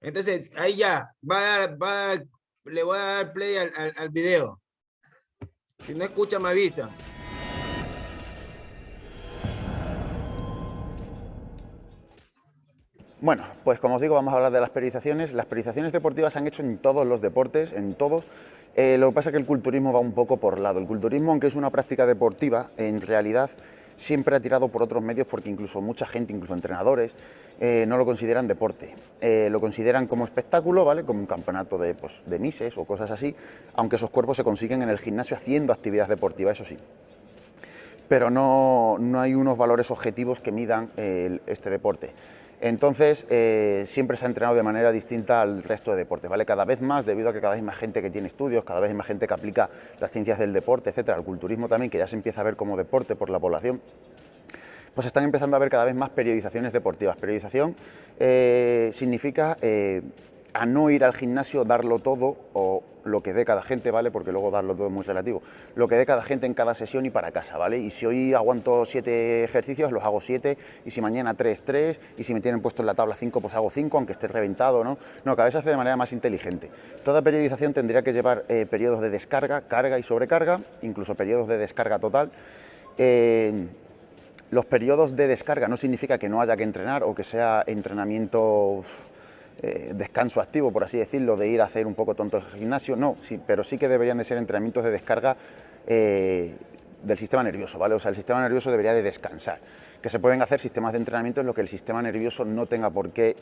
Entonces, ahí ya, le voy a dar play al video. Si no escucha, me avisa. Bueno, pues como os digo, vamos a hablar de las periodizaciones. Las periodizaciones deportivas se han hecho en todos los deportes, en todos. Lo que pasa es que el culturismo va un poco por lado. El culturismo, aunque es una práctica deportiva, en realidad siempre ha tirado por otros medios porque incluso mucha gente, incluso entrenadores, no lo consideran deporte. Lo consideran como espectáculo, ¿vale? Como un campeonato de mises o cosas así, aunque esos cuerpos se consiguen en el gimnasio haciendo actividad deportiva, eso sí. Pero no hay unos valores objetivos que midan este deporte. Entonces, siempre se ha entrenado de manera distinta al resto de deportes, ¿vale? Cada vez más, debido a que cada vez hay más gente que tiene estudios, cada vez hay más gente que aplica las ciencias del deporte, etcétera, el culturismo también, que ya se empieza a ver como deporte por la población, pues están empezando a haber cada vez más periodizaciones deportivas. Periodización significa a no ir al gimnasio, darlo todo, o lo que dé cada gente, ¿vale? Porque luego darlo todo es muy relativo. Lo que dé cada gente en cada sesión y para casa, ¿vale? Y si hoy aguanto 7 ejercicios, los hago 7, y si mañana 3, 3, y si me tienen puesto en la tabla 5, pues hago 5, aunque esté reventado, ¿no? No, cada vez se hace de manera más inteligente. Toda periodización tendría que llevar periodos de descarga, carga y sobrecarga, incluso periodos de descarga total. Los periodos de descarga no significa que no haya que entrenar o que sea entrenamiento, descanso activo, por así decirlo, de ir a hacer un poco tonto el gimnasio, no, sí, pero sí que deberían de ser entrenamientos de descarga del sistema nervioso, ¿vale? O sea, el sistema nervioso debería de descansar. Que se pueden hacer sistemas de entrenamiento en los que el sistema nervioso no tenga por qué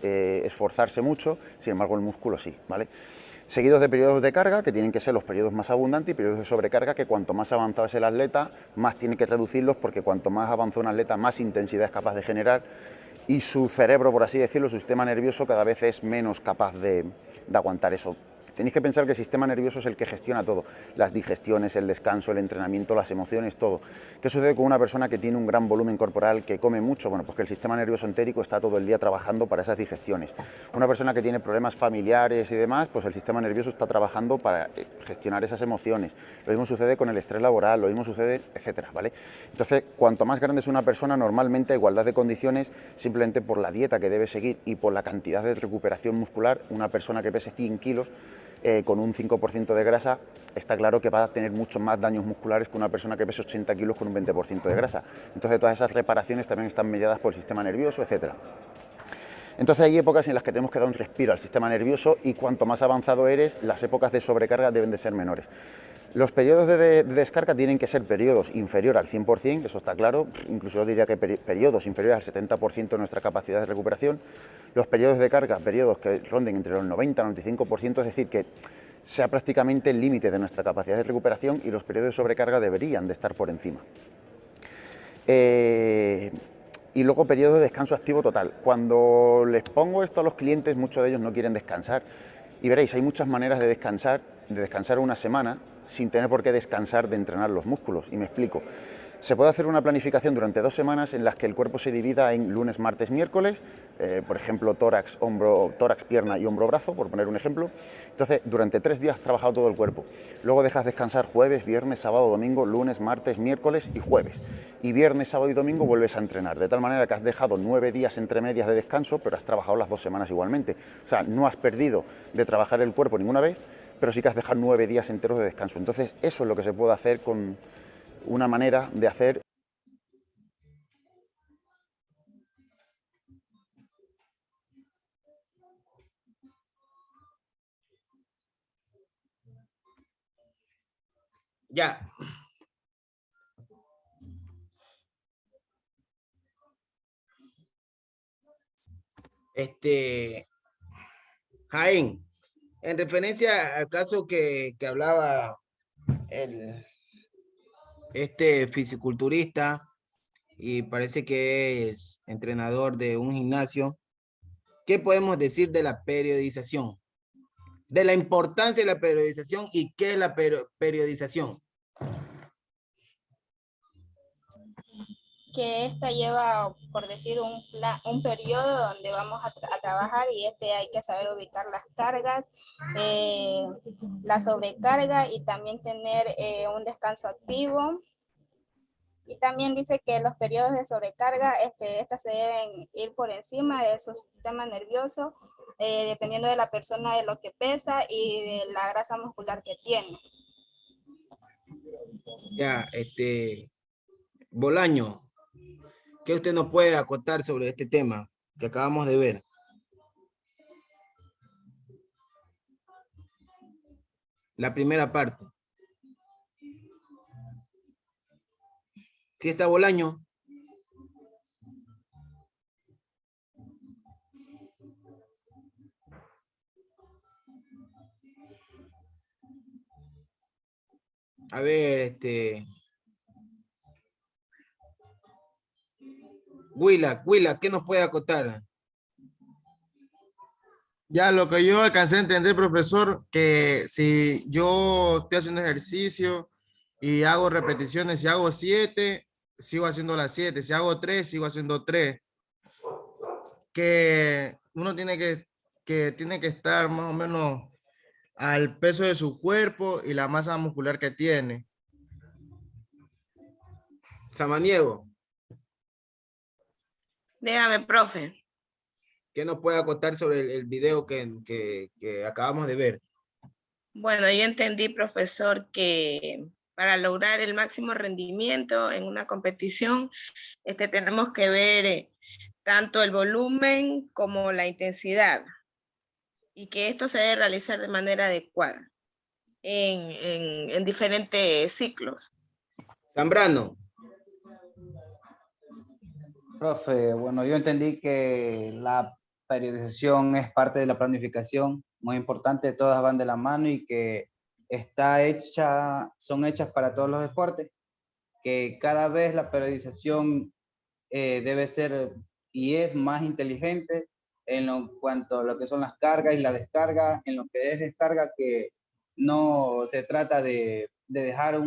esforzarse mucho, sin embargo el músculo sí, ¿vale? Seguidos de periodos de carga, que tienen que ser los periodos más abundantes, y periodos de sobrecarga, que cuanto más avanzado es el atleta, más tiene que reducirlos, porque cuanto más avanza un atleta, más intensidad es capaz de generar, y su cerebro, por así decirlo, su sistema nervioso cada vez es menos capaz de aguantar eso. Tenéis que pensar que el sistema nervioso es el que gestiona todo, las digestiones, el descanso, el entrenamiento, las emociones, todo. ¿Qué sucede con una persona que tiene un gran volumen corporal, que come mucho? Bueno, pues que el sistema nervioso entérico está todo el día trabajando para esas digestiones. Una persona que tiene problemas familiares y demás, pues el sistema nervioso está trabajando para gestionar esas emociones. Lo mismo sucede con el estrés laboral, lo mismo sucede, etcétera, ¿vale? Entonces, cuanto más grande es una persona, normalmente a igualdad de condiciones, simplemente por la dieta que debe seguir y por la cantidad de recuperación muscular, una persona que pese 100 kilos, con un 5% de grasa, está claro que va a tener muchos más daños musculares que una persona que pese 80 kilos con un 20% de grasa. Entonces todas esas reparaciones también están mediadas por el sistema nervioso, etcétera. Entonces hay épocas en las que tenemos que dar un respiro al sistema nervioso, y cuanto más avanzado eres, las épocas de sobrecarga deben de ser menores. Los periodos de descarga tienen que ser periodos inferiores al 100%, eso está claro, incluso yo diría que periodos inferiores al 70% de nuestra capacidad de recuperación. Los periodos de carga, periodos que ronden entre los 90 y 95%, es decir, que sea prácticamente el límite de nuestra capacidad de recuperación, y los periodos de sobrecarga deberían de estar por encima. Y luego periodo de descanso activo total. Cuando les pongo esto a los clientes, muchos de ellos no quieren descansar. Y veréis, hay muchas maneras de descansar una semana sin tener por qué descansar de entrenar los músculos. Y me explico. Se puede hacer una planificación durante 2 semanas en las que el cuerpo se divida en lunes, martes, miércoles, por ejemplo, tórax, pierna y hombro, brazo, por poner un ejemplo. Entonces, durante 3 días has trabajado todo el cuerpo. Luego dejas descansar jueves, viernes, sábado, domingo, lunes, martes, miércoles y jueves. Y viernes, sábado y domingo vuelves a entrenar, de tal manera que has dejado 9 días entre medias de descanso, pero has trabajado las 2 semanas igualmente. O sea, no has perdido de trabajar el cuerpo ninguna vez, pero sí que has dejado 9 días enteros de descanso. Entonces, eso es lo que se puede hacer con una manera de hacer. Ya. Jaén, en referencia al caso que hablaba este fisiculturista, y parece que es entrenador de un gimnasio, ¿qué podemos decir de la periodización? De la importancia de la periodización y qué es la periodización. Que esta lleva, por decir, un periodo donde vamos a trabajar, y hay que saber ubicar las cargas, la sobrecarga, y también tener un descanso activo. Y también dice que los periodos de sobrecarga, estas se deben ir por encima de su sistema nervioso, dependiendo de la persona, de lo que pesa y de la grasa muscular que tiene. Ya, Bolaño, ¿qué usted nos puede acotar sobre este tema que acabamos de ver? La primera parte. ¿Sí está Bolaño? A ver, Willa, ¿qué nos puede acotar? Ya lo que yo alcancé a entender, profesor, que si yo estoy haciendo ejercicio y hago repeticiones, si hago 7, sigo haciendo las 7, si hago 3, sigo haciendo 3, que uno tiene que estar más o menos al peso de su cuerpo y la masa muscular que tiene. Samaniego, Dígame, profe. ¿qué nos puede acotar sobre el video que acabamos de ver? Bueno, yo entendí, profesor, que para lograr el máximo rendimiento en una competición, tenemos que ver tanto el volumen como la intensidad, y que esto se debe realizar de manera adecuada en diferentes ciclos. Zambrano, Profe, bueno, yo entendí que la periodización es parte de la planificación, muy importante, todas van de la mano y que son hechas para todos los deportes, que cada vez la periodización debe ser y es más inteligente cuanto a lo que son las cargas y la descarga, en lo que es descarga, que no se trata de dejar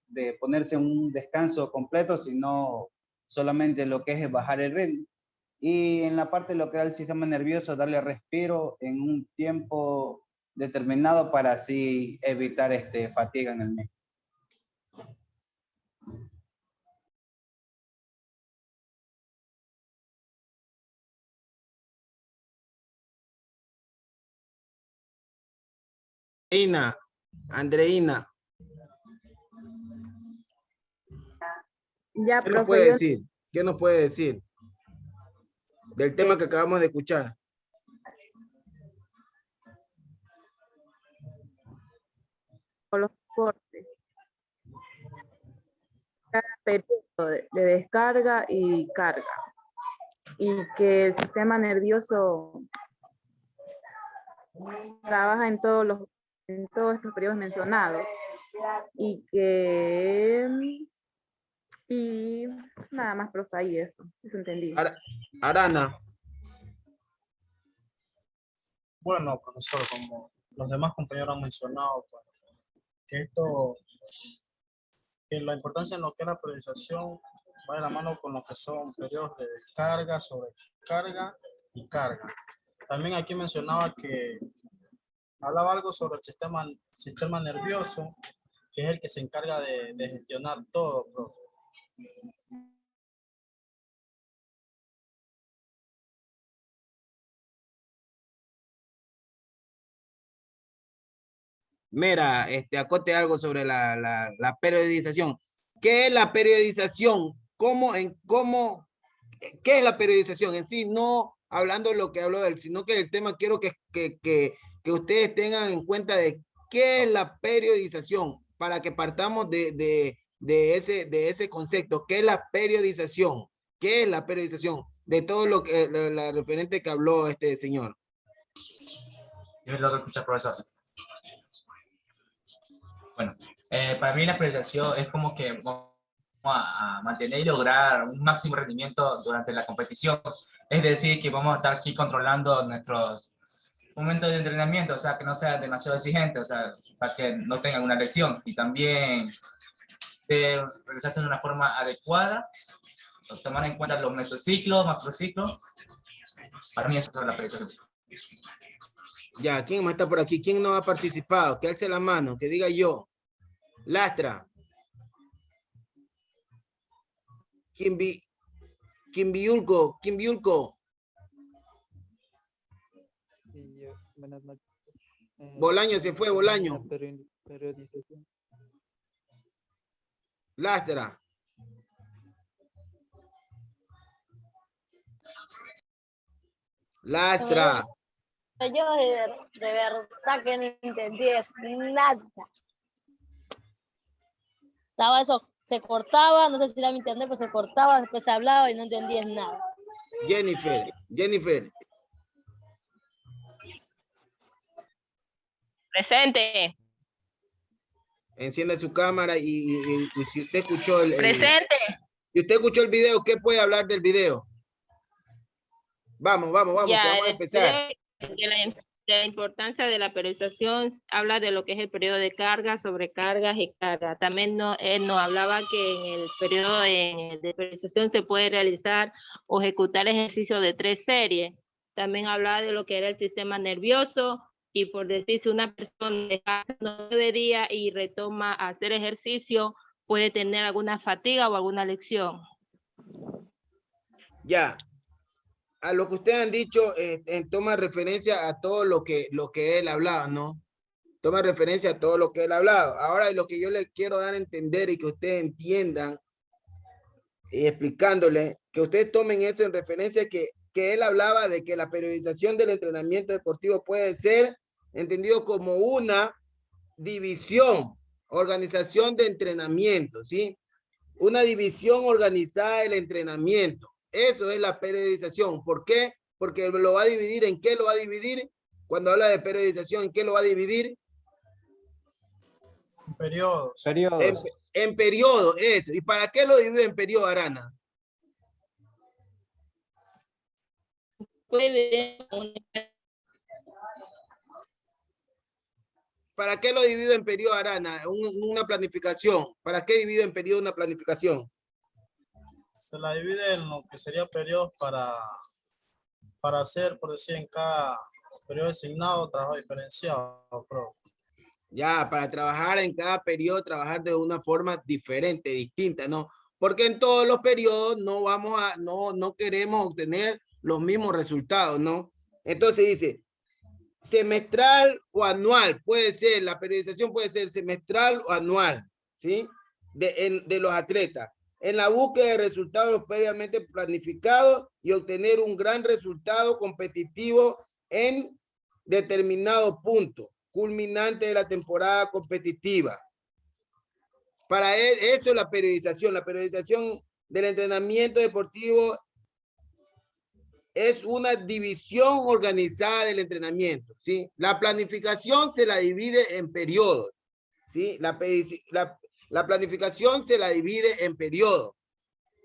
de ponerse un descanso completo, sino solamente lo que es bajar el ritmo. Y en la parte de lo que era el sistema nervioso, darle respiro en un tiempo determinado para así evitar fatiga en el mismo. Andreina, Ya, ¿qué nos profe, puede yo decir? ¿Qué nos puede decir del tema que acabamos de escuchar? los deportes, cada periodo de descarga y carga, y que el sistema nervioso trabaja en todos estos periodos mencionados, y nada más, profe, ahí eso entendí. Arana, Bueno, profesor, como los demás compañeros han mencionado, pues, que la importancia en lo que es la priorización va de la mano con lo que son periodos de descarga, sobrecarga y carga. También aquí mencionaba que hablaba algo sobre el sistema nervioso, que es el que se encarga de gestionar todo, profe. Mira, acote algo sobre la periodización. ¿Qué es la periodización? ¿Qué es la periodización? En sí, no hablando de lo que hablo de él, sino que el tema quiero que ustedes tengan en cuenta de qué es la periodización, para que partamos de ese concepto. ¿Qué es la periodización? ¿Qué es la periodización? De todo lo que, la referente que habló este señor. Yo lo escucha, profesor. Bueno, para mí la priorización es como que vamos a mantener y lograr un máximo rendimiento durante la competición. Es decir, que vamos a estar aquí controlando nuestros momentos de entrenamiento, o sea, que no sea demasiado exigente, o sea, para que no tengan una lección. Y también de realizarse de una forma adecuada, tomar en cuenta los mesociclos, macrociclos. Para mí eso es la priorización. Ya, ¿quién más está por aquí? ¿Quién no ha participado? Que alce la mano, que diga yo. Lastra. Kimbiulco. Buenas noches. Bolaño se fue, Bolaño. Periodización. Lastra. Lastra. Yo de verdad que no entendí nada. Estaba eso, se cortaba, no sé si era mi internet, pero se cortaba, después se hablaba y no entendía nada. Jennifer. Presente. Encienda su cámara y si usted escuchó Presente. Si usted escuchó el video, ¿qué puede hablar del video? Vamos, Ya, que vamos a empezar. De la importancia de la periodización, habla de lo que es el periodo de carga, sobrecargas y carga. También él nos hablaba que en el periodo de periodización se puede realizar o ejecutar ejercicios de 3 series. También hablaba de lo que era el sistema nervioso y por decir, si una persona descansa 9 días y retoma a hacer ejercicio, puede tener alguna fatiga o alguna lesión. Ya. A lo que ustedes han dicho, toma referencia a todo lo que él hablaba, ¿no? Toma referencia a todo lo que él hablaba. Ahora, lo que yo le quiero dar a entender y que ustedes entiendan, y explicándole, que ustedes tomen esto en referencia que él hablaba de que la periodización del entrenamiento deportivo puede ser entendido como una división, organización de entrenamiento, ¿sí? Una división organizada del entrenamiento. Eso es la periodización. ¿Por qué? Porque lo va a dividir. ¿En qué lo va a dividir? Cuando habla de periodización, ¿en qué lo va a dividir? En periodos. En periodo, eso. ¿Y para qué lo divide en periodo, Arana? ¿Para qué lo divido en periodo, Arana? Una planificación. ¿Para qué divido en periodo una planificación? Se la divide en lo que sería periodos para hacer, por decir, en cada periodo designado, trabajo diferenciado, profe. Ya, para trabajar en cada periodo, trabajar de una forma diferente, distinta, ¿no? Porque en todos los periodos no queremos obtener los mismos resultados, ¿no? Entonces dice, semestral o anual, puede ser, la periodización puede ser semestral o anual, ¿sí? De los atletas. En la búsqueda de resultados previamente planificados y obtener un gran resultado competitivo en determinado punto culminante de la temporada competitiva. Para él, eso es la periodización. La periodización del entrenamiento deportivo es una división organizada del entrenamiento, ¿sí? La planificación se la divide en periodos, ¿sí? La planificación se la divide en periodos.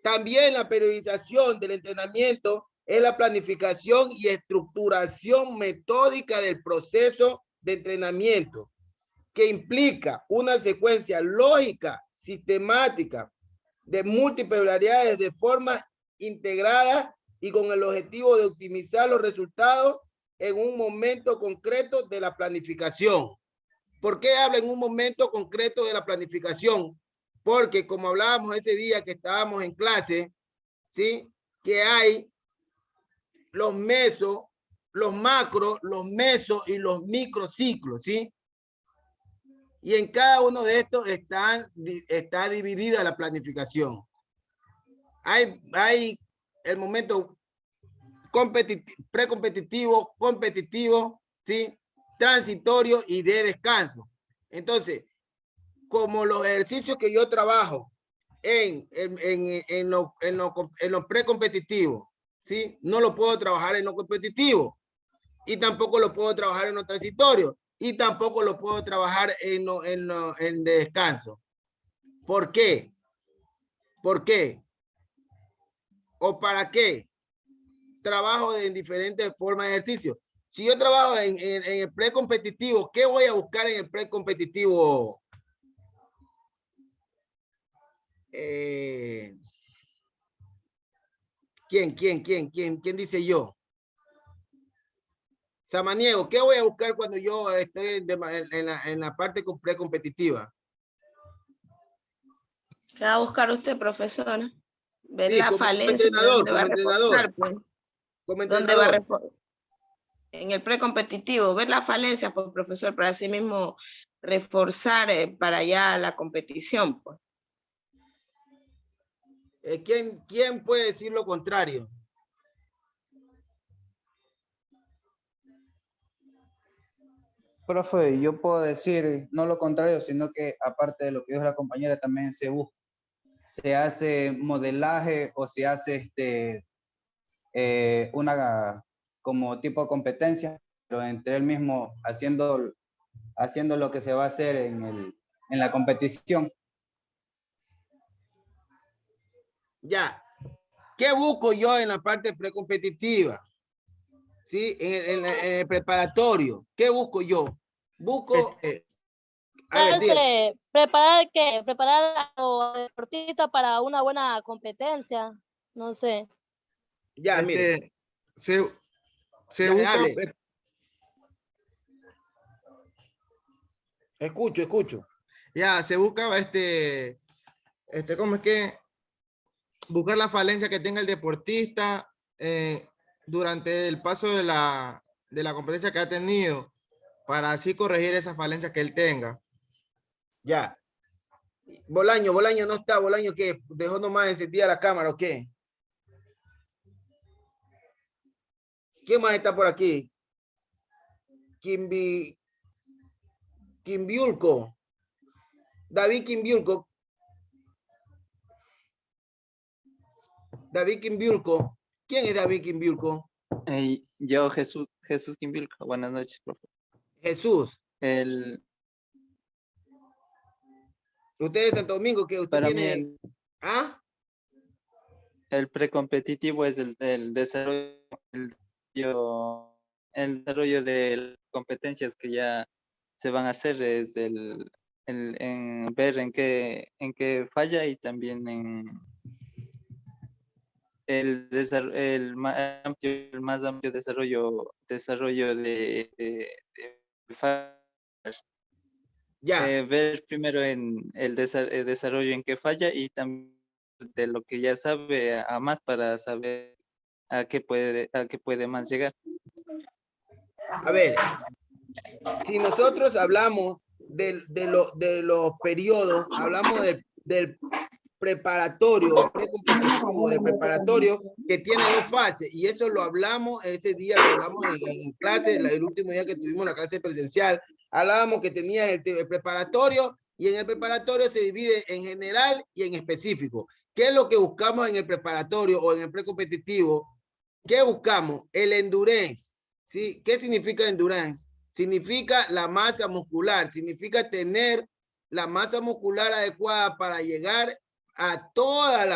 También la periodización del entrenamiento es la planificación y estructuración metódica del proceso de entrenamiento, que implica una secuencia lógica, sistemática, de múltiples variedades de forma integrada y con el objetivo de optimizar los resultados en un momento concreto de la planificación. ¿Por qué habla en un momento concreto de la planificación? Porque como hablábamos ese día que estábamos en clase, ¿sí? Que hay los mesos, los macros, los mesos y los microciclos, ¿sí? Y en cada uno de estos está dividida la planificación. Hay el momento precompetitivo, competitivo, ¿sí? Transitorio y de descanso. Entonces, como los ejercicios que yo trabajo en lo precompetitivo, ¿sí? No lo puedo trabajar en lo competitivo y tampoco lo puedo trabajar en lo transitorio y tampoco lo puedo trabajar en descanso. ¿Por qué? ¿Por qué? ¿O para qué? Trabajo en diferentes formas de ejercicio. Si yo trabajo en el precompetitivo, ¿qué voy a buscar en el precompetitivo? ¿Quién dice yo? Samaniego, ¿qué voy a buscar cuando yo estoy en la parte precompetitiva? ¿Qué va a buscar usted, profesor? Ver Sí, la como falencia de entrenador, dónde va a reforzar, pues. como ¿Dónde va a reforzar? en el precompetitivo, ver las falencias, pues, profesor, para así mismo reforzar para allá la competición, pues. ¿Quién puede decir lo contrario? Profe, yo puedo decir no lo contrario, sino que aparte de lo que dijo la compañera, también se hace modelaje o se hace una como tipo de competencia, pero entre él mismo haciendo lo que se va a hacer en la competición. Ya. ¿Qué busco yo en la parte precompetitiva? ¿Sí? En el preparatorio. ¿Qué busco yo? Busco... a ver, dígame. Preparar a los deportistas para una buena competencia. No sé. Ya, mire. Se Ya, busca... dale. Escucho. Ya, se busca ¿cómo es que? Buscar la falencia que tenga el deportista durante el paso de la competencia que ha tenido, para así corregir esa falencia que él tenga. Ya. Bolaño no está. Bolaño, ¿qué? ¿Dejó nomás encendida la cámara o qué? ¿Quién más está por aquí? Quimbiulco. David Quimbiulco. ¿Quién es David Quimbiulco? Yo, Jesús Quimbilco. Buenas noches, profe. Jesús. ¿Usted es Santo Domingo? ¿Qué usted Para tiene? mí ¿Ah? el precompetitivo es el desarrollo, el desarrollo de competencias que ya se van a hacer, es en ver en qué falla, y también en el más amplio desarrollo de Ya. ver primero en el desarrollo en qué falla, y también de lo que ya sabe a más, para saber a qué puede más llegar. A ver, si nosotros hablamos de los periodos, hablamos del preparatorio, precompetitivo, de preparatorio, que tiene dos fases, y eso lo hablamos, ese día lo hablamos en clase, el último día que tuvimos la clase presencial, hablábamos que tenía el preparatorio, y en el preparatorio se divide en general y en específico. ¿Qué es lo que buscamos en el preparatorio o en el precompetitivo? ¿Qué buscamos? El endurance, ¿sí? ¿Qué significa endurance? Significa la masa muscular, significa tener la masa muscular adecuada para llegar a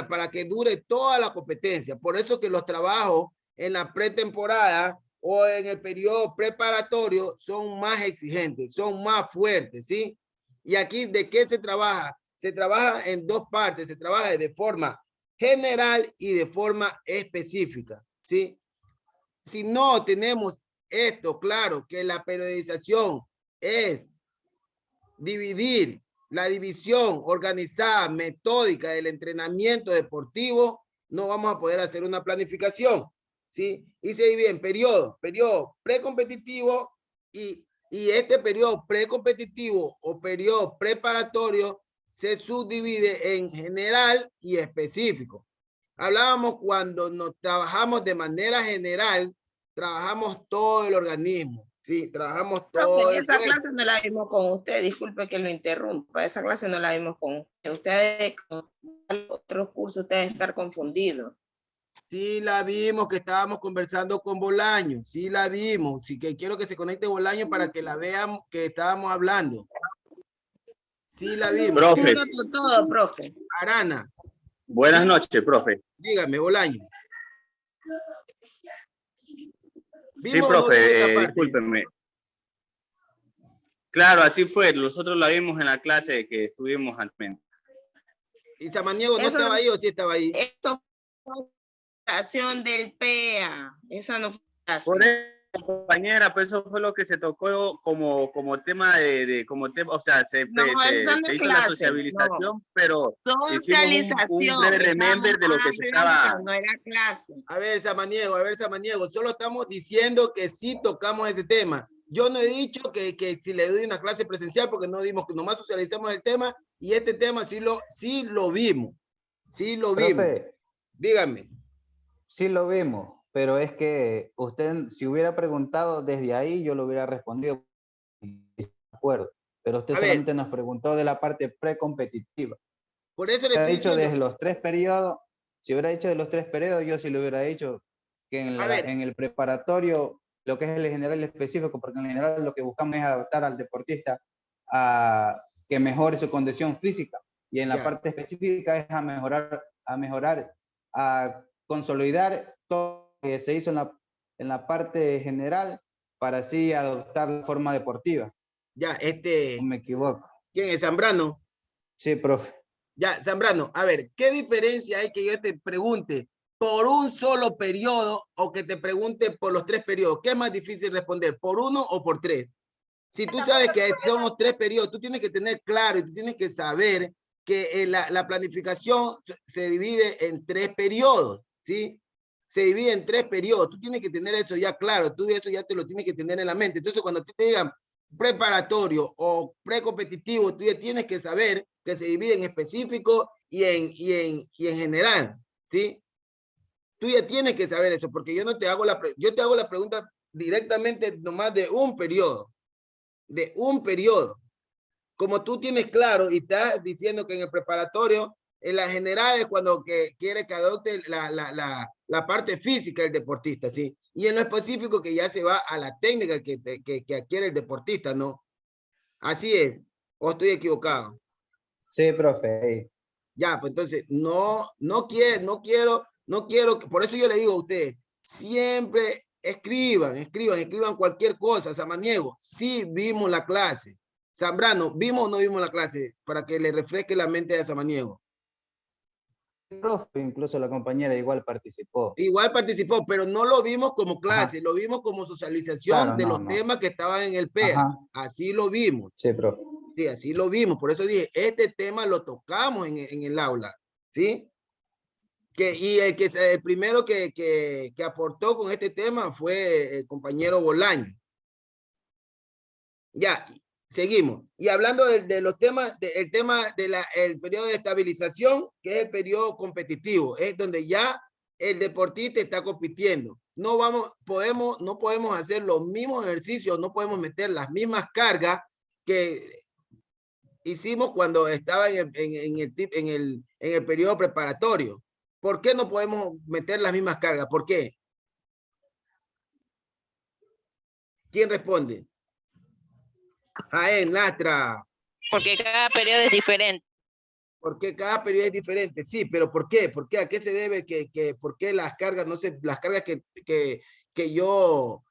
para que dure toda la competencia. Por eso que los trabajos en la pretemporada o en el periodo preparatorio son más exigentes, son más fuertes, ¿sí? Y aquí, ¿de qué se trabaja? Se trabaja en dos partes, se trabaja de forma general y de forma específica, ¿sí? Si no tenemos esto claro, que la periodización es dividir la división organizada, metódica del entrenamiento deportivo, no vamos a poder hacer una planificación, ¿sí? Y se divide en periodo precompetitivo y este periodo precompetitivo o periodo preparatorio se subdivide en general y específico. Hablábamos cuando nos trabajamos de manera general, trabajamos todo el organismo. Sí, trabajamos todo. Esa clase no la vimos con usted, disculpe que lo interrumpa, esa clase no la vimos con usted. Ustedes con otros cursos, ustedes estar confundidos. Sí la vimos, que estábamos conversando con Bolaño, sí la vimos, sí que quiero que se conecte Bolaño para que la vean que estábamos hablando. Sí la vimos. Profe. Todo, profe. Arana. Buenas noches, profe. Dígame, Bolaño. Sí, profe, discúlpenme. Claro, así fue. Nosotros la vimos en la clase que estuvimos antes. ¿Y Samaniego no estaba ahí o sí estaba ahí? Esto fue acción del PEA. Esa no fue Por compañera, pues eso fue lo que se tocó como tema o sea, se hizo la sociabilización, pero hicimos un breve remember de lo que se estaba. No era clase. A ver, Samaniego, solo estamos diciendo que sí tocamos ese tema. Yo no he dicho que si le doy una clase presencial, porque no dimos, que nomás socializamos el tema, y este tema sí lo vimos. Sí lo vimos. Profe, dígame. Sí lo vimos, pero es que usted, si hubiera preguntado desde ahí, yo lo hubiera respondido. De acuerdo. Pero usted solamente nos preguntó de la parte precompetitiva. Por eso le hubiera estoy dicho diciendo. de los 3 periodos, si hubiera dicho de los 3 periodos, yo sí le hubiera dicho que en el preparatorio, lo que es el general y el específico, porque en el general lo que buscamos es adaptar al deportista a que mejore su condición física, y en la parte específica es a mejorar, a consolidar todo lo que se hizo en la parte general para así adoptar la forma deportiva. Ya, No me equivoco. ¿Quién es? ¿Zambrano? Sí, profe. Ya, Zambrano, a ver, ¿qué diferencia hay que yo te pregunte por un solo periodo o que te pregunte por los 3 periodos? ¿Qué es más difícil responder, por 1 o por 3? Si tú sabes que son los 3 periodos, tú tienes que tener claro y tú tienes que saber que la planificación se divide en 3 periodos, ¿sí? Se divide en 3 periodos. Tú tienes que tener eso ya claro, tú eso ya te lo tienes que tener en la mente. Entonces, cuando te digan preparatorio o precompetitivo, tú ya tienes que saber que se divide en específico y en general, ¿sí? Tú ya tienes que saber eso, porque yo no te hago yo te hago la pregunta directamente nomás de un periodo. De un periodo. Como tú tienes claro y estás diciendo que en el preparatorio, en la general es cuando quiere que adopte la parte física del deportista, ¿sí? Y en lo específico que ya se va a la técnica que adquiere el deportista, ¿no? Así es. ¿O estoy equivocado? Sí, profe. Ya, pues entonces, no quiero, por eso yo le digo a usted, siempre escriban cualquier cosa. Samaniego, sí vimos la clase. Zambrano, ¿vimos o no vimos la clase? Para que le refresque la mente a Samaniego. Profe, incluso la compañera igual participó. Igual participó, pero no lo vimos como clase, lo vimos como socialización de los temas que estaban en el PEA. Así lo vimos. Sí, profe. Sí, así lo vimos. Por eso dije, este tema lo tocamos en el aula, ¿sí? El primero que aportó con este tema fue el compañero Bolaño. Ya, seguimos. Y hablando de los temas, el tema del periodo de estabilización, que es el periodo competitivo, es donde ya el deportista está compitiendo. No podemos hacer los mismos ejercicios, no podemos meter las mismas cargas que hicimos cuando estaba en el periodo preparatorio. ¿Por qué no podemos meter las mismas cargas? ¿Por qué? ¿Quién responde? Jaén, Lastra. Porque cada periodo es diferente. Porque cada periodo es diferente, sí, pero ¿por qué? ¿Por qué? ¿A qué se debe por qué las cargas, no sé, las cargas que yo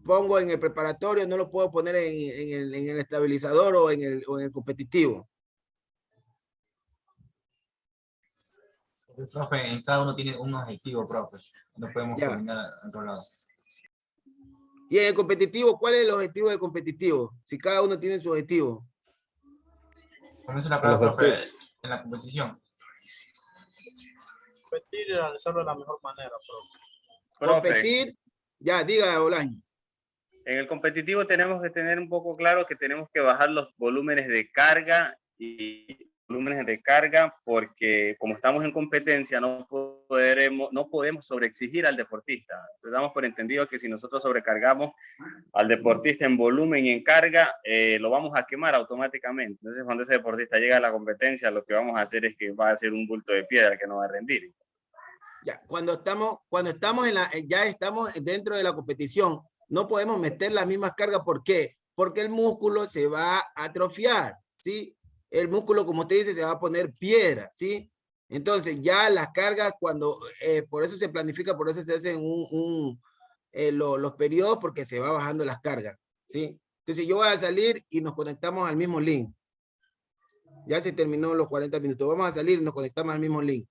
pongo en el preparatorio no lo puedo poner en el estabilizador o en el competitivo? Profe, en cada uno tiene un objetivo, profe. No podemos combinar a otro lado. Y en el competitivo, ¿cuál es el objetivo del competitivo? Si cada uno tiene su objetivo. ¿Cómo es la palabra, profe, en la competición? Competir y realizarlo de la mejor manera, profe. Competir, ya, diga, Bolaño. En el competitivo tenemos que tener un poco claro que tenemos que bajar los volúmenes de carga porque como estamos en competencia no podemos sobreexigir al deportista. Entonces damos por entendido que si nosotros sobrecargamos al deportista en volumen y en carga, lo vamos a quemar automáticamente. Entonces cuando ese deportista llega a la competencia, lo que vamos a hacer es que va a ser un bulto de piedra que no va a rendir. Ya, cuando estamos ya estamos dentro de la competición, no podemos meter las mismas cargas. ¿Por qué? Porque el músculo se va a atrofiar, ¿sí? El músculo, como usted dice, se va a poner piedra, ¿sí? Entonces, ya las cargas, por eso se planifica, por eso se hacen los periodos, porque se va bajando las cargas, ¿sí? Entonces, yo voy a salir y nos conectamos al mismo link. Ya se terminó los 40 minutos. Vamos a salir y nos conectamos al mismo link.